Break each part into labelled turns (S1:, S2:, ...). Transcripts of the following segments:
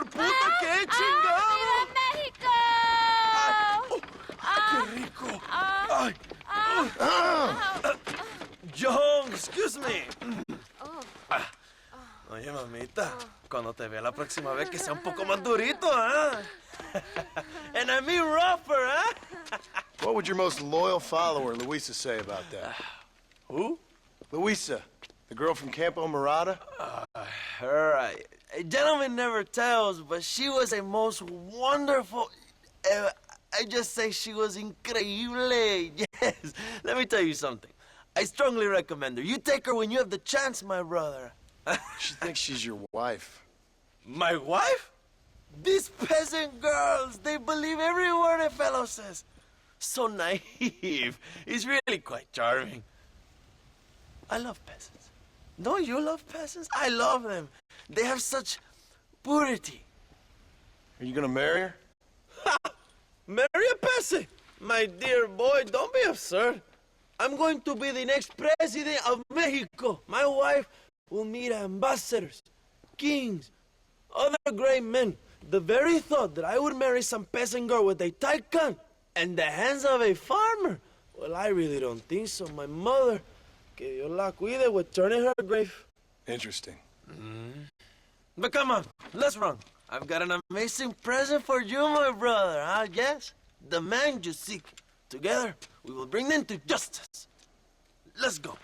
S1: por puta, qué chingado.
S2: ¡Viva México!
S1: ¡Qué rico! Ay. John, excuse me. Oye, mamita, cuando te vea la próxima vez que sea un poco más durito, ¿ah? And I mean rougher, ¿ah?
S3: What would your most loyal follower, Luisa, say about that?
S1: Who?
S3: Luisa, the girl from Campo Murata?
S1: Her, a gentleman never tells, but she was a most wonderful... I just say she was increíble. Yes. Let me tell you something. I strongly recommend her. You take her when you have the chance, my brother.
S3: She thinks she's your wife.
S1: My wife? These peasant girls, they believe every word a fellow says. So naive. He's really quite charming. I love peasants. Don't you love peasants? I love them. They have such purity.
S3: Are you gonna marry her?
S1: Marry a peasant? My dear boy, don't be absurd. I'm going to be the next president of Mexico. My wife will meet ambassadors, kings, other great men. The very thought that I would marry some peasant girl with a tight gun and the hands of a farmer, well, I really don't think so. My mother, que Dios la cuide, would turn in her grave.
S3: Interesting.
S1: But come on, let's run. I've got an amazing present for you, my brother, huh? Yes, the man you seek. Together, we will bring them to justice. Let's go.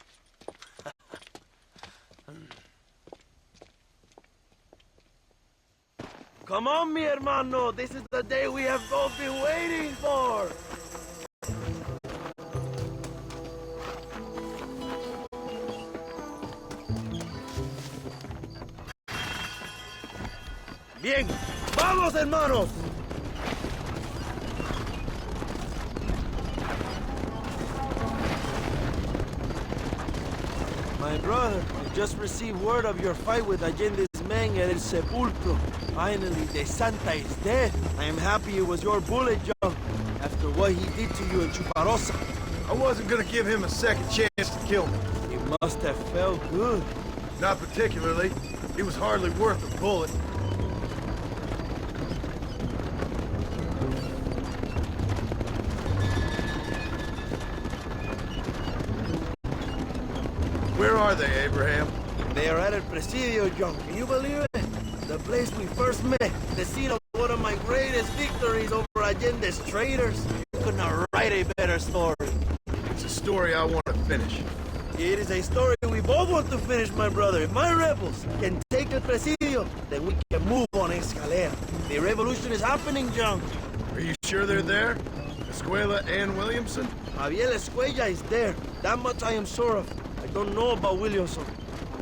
S1: Come on, mi hermano. This is the day we have both been waiting for. Bien. ¡Vamos, hermanos! My brother, I just received word of your fight with Allende's men at El Sepulcro. Finally, the Santa is dead. I am happy it was your bullet, John, after what he did to you in Chuparosa.
S3: I wasn't gonna give him a second chance to kill me.
S1: It must have felt good.
S3: Not particularly. He was hardly worth a bullet. Where are they, Abraham?
S1: They are at El Presidio, John. Can you believe it? The place we first met. The scene of one of my greatest victories over Allende's traitors. You could not write a better story.
S3: It's a story I want to finish.
S1: It is a story we both want to finish, my brother. If my rebels can take El Presidio, then we can move on Escalera. The revolution is happening, John.
S3: Are you sure they're there? Escuela and Williamson?
S1: Javier Escuella is there. That much I am sure of. I don't know about Williamson.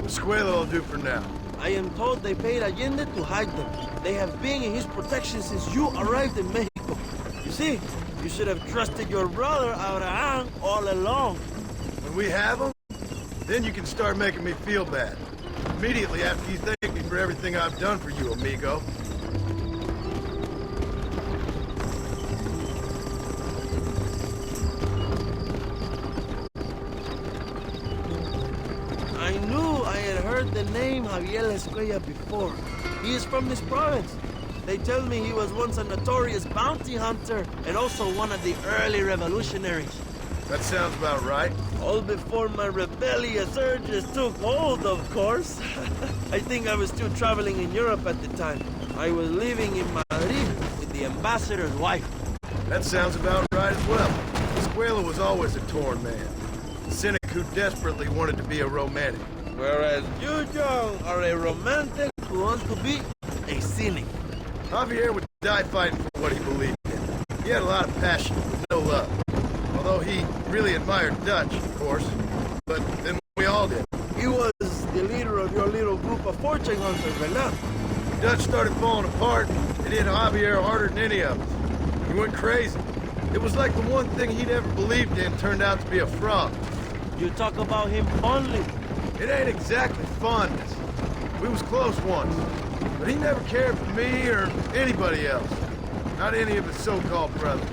S3: Escuela will do for now.
S1: I am told they paid Allende to hide them. They have been in his protection since you arrived in Mexico. You see, you should have trusted your brother, Abraham, all along.
S3: When we have them, then you can start making me feel bad. Immediately after you thank me for everything I've done for you, amigo.
S1: I knew I had heard the name Javier Escuella before. He is from this province. They tell me he was once a notorious bounty hunter and also one of the early revolutionaries.
S3: That sounds about right.
S1: All before my rebellious urges took hold, of course. I think I was still traveling in Europe at the time. I was living in Madrid with the ambassador's wife.
S3: That sounds about right as well. Escuela was always a torn man. A cynic who desperately wanted to be a romantic.
S1: Whereas you, John, are a romantic who wants to be a cynic.
S3: Javier would die fighting for what he believed in. He had a lot of passion, no love. Although he really admired Dutch, of course. But then we all did.
S1: He was the leader of your little group of fortune hunters, ¿verdad?
S3: Dutch started falling apart. It hit Javier harder than any of us. He went crazy. It was like the one thing he'd ever believed in turned out to be a fraud.
S1: You talk about him fondly.
S3: It ain't exactly fondness. We was close once. But he never cared for me or anybody else. Not any of his so-called brothers.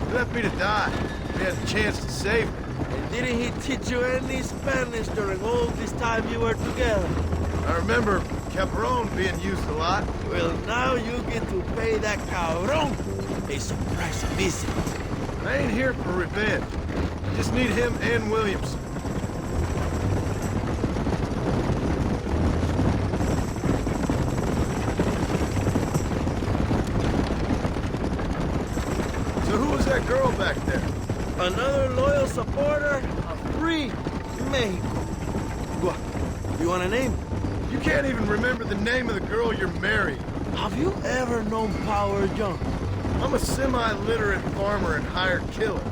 S3: He left me to die. He had the chance to save me.
S1: And didn't he teach you any Spanish during all this time you were together?
S3: I remember Caperon being used a lot.
S1: Well, now you get to pay that cabron a surprise visit.
S3: I ain't here for revenge. Just need him and Williamson. So who was that girl back there?
S1: Another loyal supporter of free Mexico. What? You want a name?
S3: You can't even remember the name of the girl you're marrying.
S1: Have you ever known power, John?
S3: I'm a semi-literate farmer and hired killer.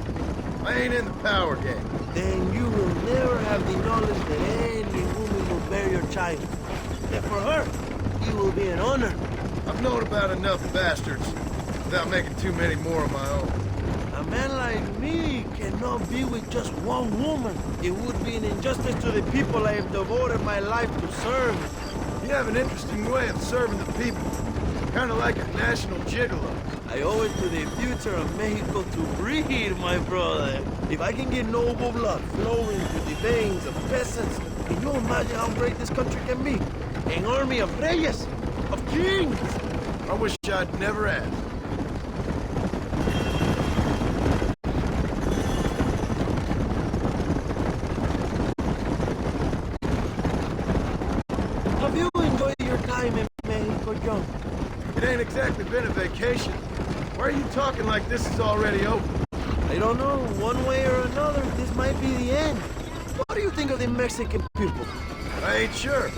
S3: I ain't in the power game.
S1: Then you will never have the knowledge that any woman will bear your child. And for her, it will be an honor.
S3: I've known about enough bastards without making too many more of my own.
S1: A man like me cannot be with just one woman. It would be an injustice to the people I have devoted my life to serve.
S3: You have an interesting way of serving the people. Kind of like a national gigolo.
S1: I owe it to the future of Mexico to breed, my brother. If I can get noble blood flowing through the veins of peasants, can you imagine how great this country can be? An army of reyes, of kings.
S3: I wish I'd never asked.
S1: Have you enjoyed your time in Mexico, John?
S3: It ain't exactly been a vacation. Why are you talking like this is already over?
S1: I don't know. One way or another, this might be the end. What do you think of the Mexican people?
S3: I ain't sure.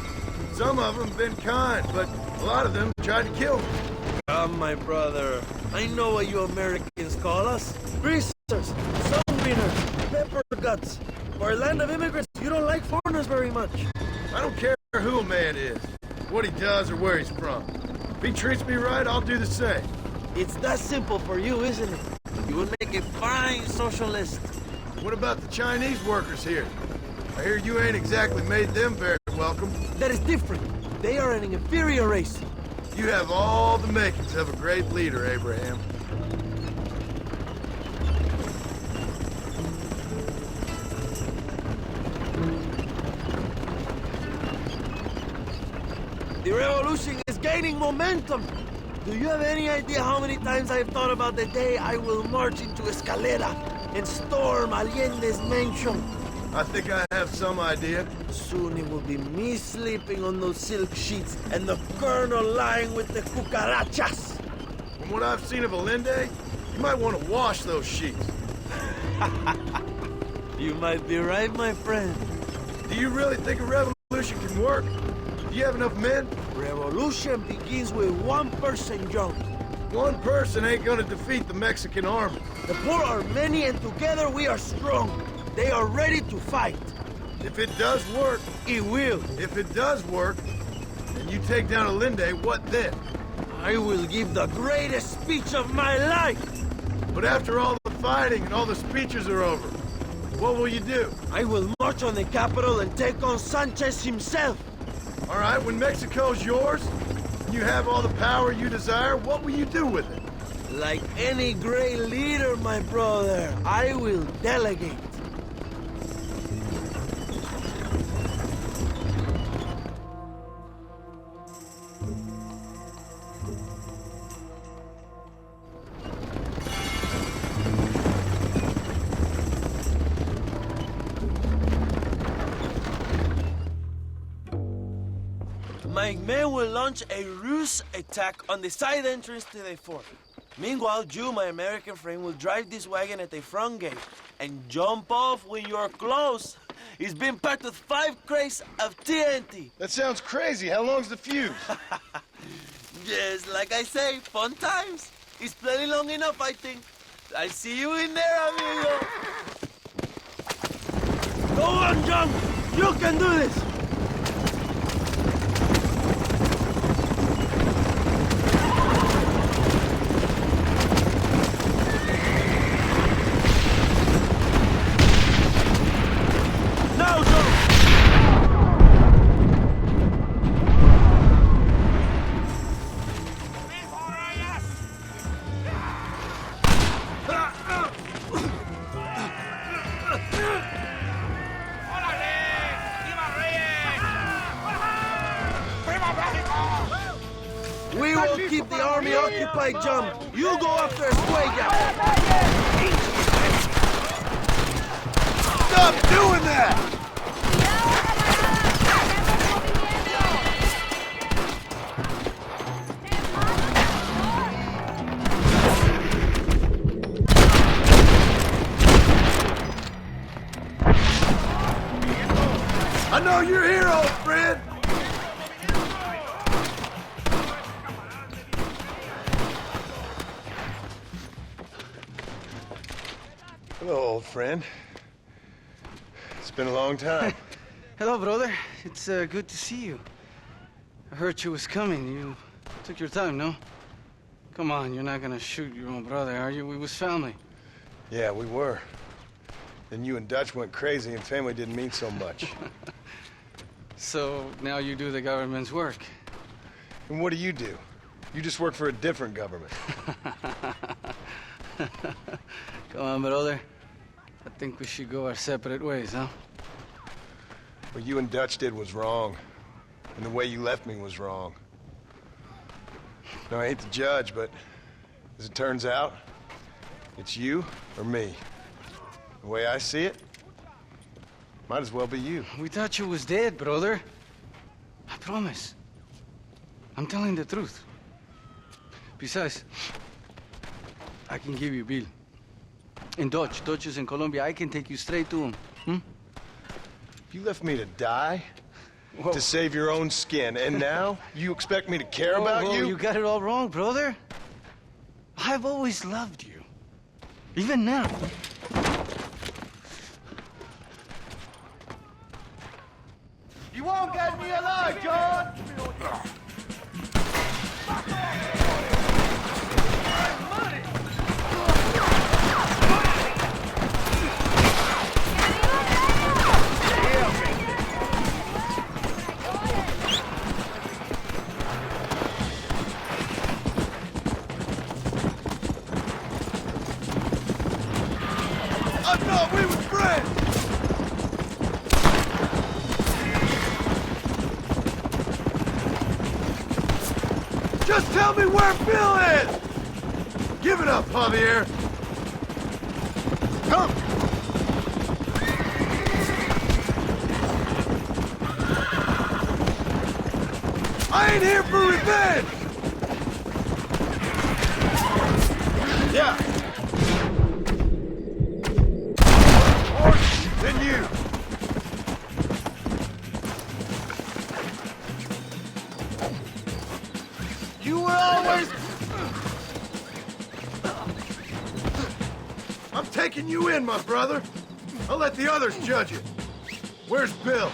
S3: Some of them been kind, but a lot of them tried to kill me.
S1: Come, my brother. I know what you Americans call us. Greasers, sunbeaners, pepper guts. For a land of immigrants, you don't like foreigners very much.
S3: I don't care who a man is, what he does or where he's from. If he treats me right, I'll do the same.
S1: It's that simple for you, isn't it? You would make a fine socialist.
S3: What about the Chinese workers here? I hear you ain't exactly made them very welcome.
S1: That is different. They are an inferior race.
S3: You have all the makings of a great leader, Abraham.
S1: The revolution is gaining momentum. Do you have any idea how many times I've thought about the day I will march into Escalera and storm Allende's mansion?
S3: I think I have some idea.
S1: Soon it will be me sleeping on those silk sheets and the colonel lying with the cucarachas.
S3: From what I've seen of Allende, you might want to wash those sheets.
S1: You might be right, my friend.
S3: Do you really think a revolution can work? Do you have enough men?
S1: Revolution begins with one person, John.
S3: One person ain't gonna defeat the Mexican army.
S1: The poor are many and together we are strong. They are ready to fight.
S3: If it does work,
S1: It will.
S3: if it does work, and you take down Allende, what then?
S1: I will give the greatest speech of my life.
S3: But after all the fighting and all the speeches are over, what will you do?
S1: I will march on the capital and take on Sanchez himself.
S3: All right, when Mexico's yours, and you have all the power you desire, what will you do with it?
S1: Like any great leader, my brother, I will delegate. My men will launch a ruse attack on the side entrance to the fort. Meanwhile, you, my American friend, will drive this wagon at the front gate and jump off when you're close. It's been packed with 5 crates of TNT.
S3: That sounds crazy. How long's the fuse?
S1: Yes, like I say, fun times. It's plenty long enough, I think. I'll see you in there, amigo. Go on, John. You can do this. We will keep the army occupied, John. You go after Escuella.
S3: Stop doing that! I know you're here, old friend! Hello, old friend. It's been a long time.
S2: Hello, brother. It's good to see you. I heard you was coming. You took your time, no? Come on, you're not gonna shoot your own brother, are you? We was family.
S3: Yeah, we were. Then you and Dutch went crazy and family didn't mean so much.
S2: So now you do the government's work.
S3: And what do? You just work for a different government.
S2: Come on, brother. I think we should go our separate ways, huh?
S3: What you and Dutch did was wrong. And the way you left me was wrong. Now, I hate to judge, but as it turns out, it's you or me. The way I see it, might as well be you.
S2: We thought you was dead, brother. I promise. I'm telling the truth. Besides, I can give you Bill. And Dutch is in Colombia. I can take you straight to him. Hmm?
S3: You left me to die? Whoa. To save your own skin, and now you expect me to care about you?
S2: You got it all wrong, brother. I've always loved you. Even now.
S4: You won't get me alive, John!
S3: I thought we were friends! Just tell me where Bill is! Give it up, Javier! Come! I ain't here for revenge! Yeah! More than you! You were always... I'm taking you in, my brother. I'll let the others judge it. Where's Bill?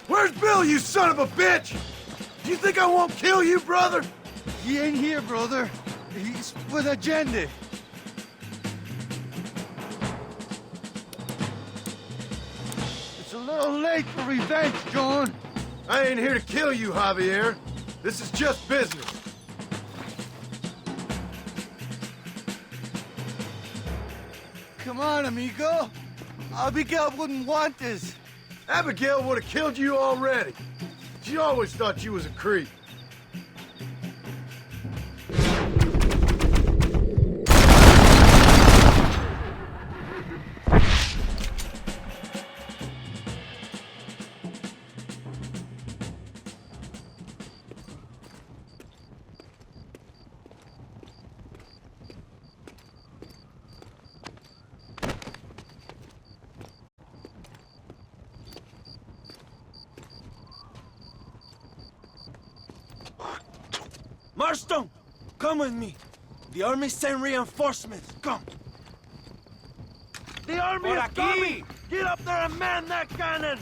S3: Where's Bill, you son of a bitch? Do you think I won't kill you, brother?
S4: He ain't here, brother. He's with Allende. It's a little late for revenge, John.
S3: I ain't here to kill you, Javier. This is just business.
S4: Come on, amigo. Abigail wouldn't want this.
S3: Abigail would have killed you already. She always thought you was a creep.
S1: Marston, come with me. The army sent reinforcements. Come. The army is coming! Get up there and man that cannon!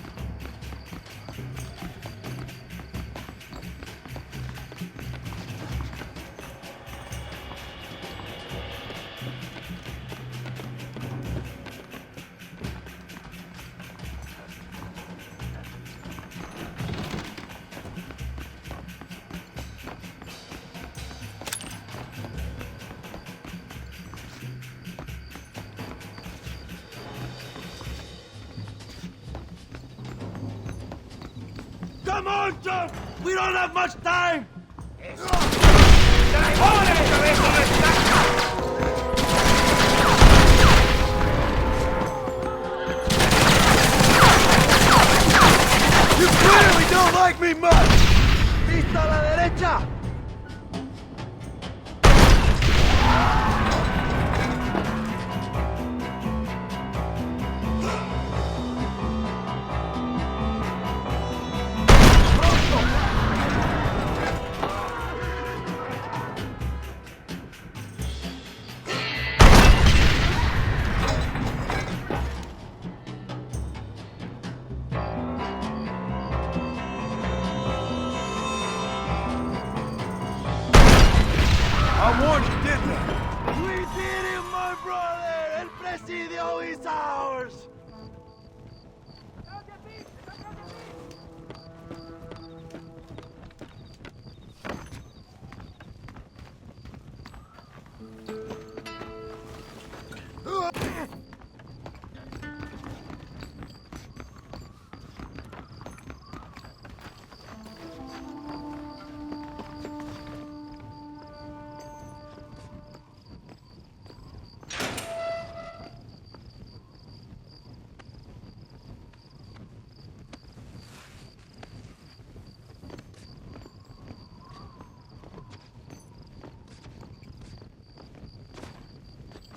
S1: Come on, John! We don't have much time!
S3: You clearly don't like me much!
S1: ¡Vista a la derecha!
S3: I warned you, didn't I?
S1: We did it, my brother! El Presidio is ours!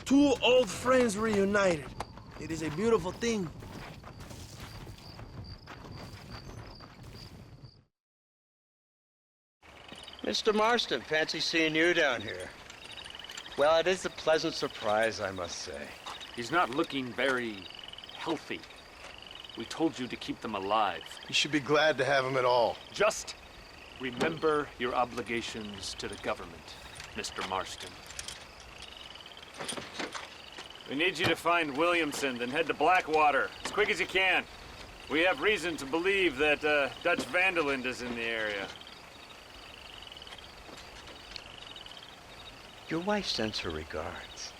S1: Two old friends reunited. It is a beautiful thing.
S5: Mr. Marston, fancy seeing you down here. Well, it is a pleasant surprise, I must say.
S6: He's not looking very healthy. We told you to keep them alive.
S3: You should be glad to have him at all.
S6: Just remember your obligations to the government, Mr. Marston. We need you to find Williamson, then head to Blackwater as quick as you can. We have reason to believe that Dutch Vanderland is in the area.
S5: Your wife sends her regards.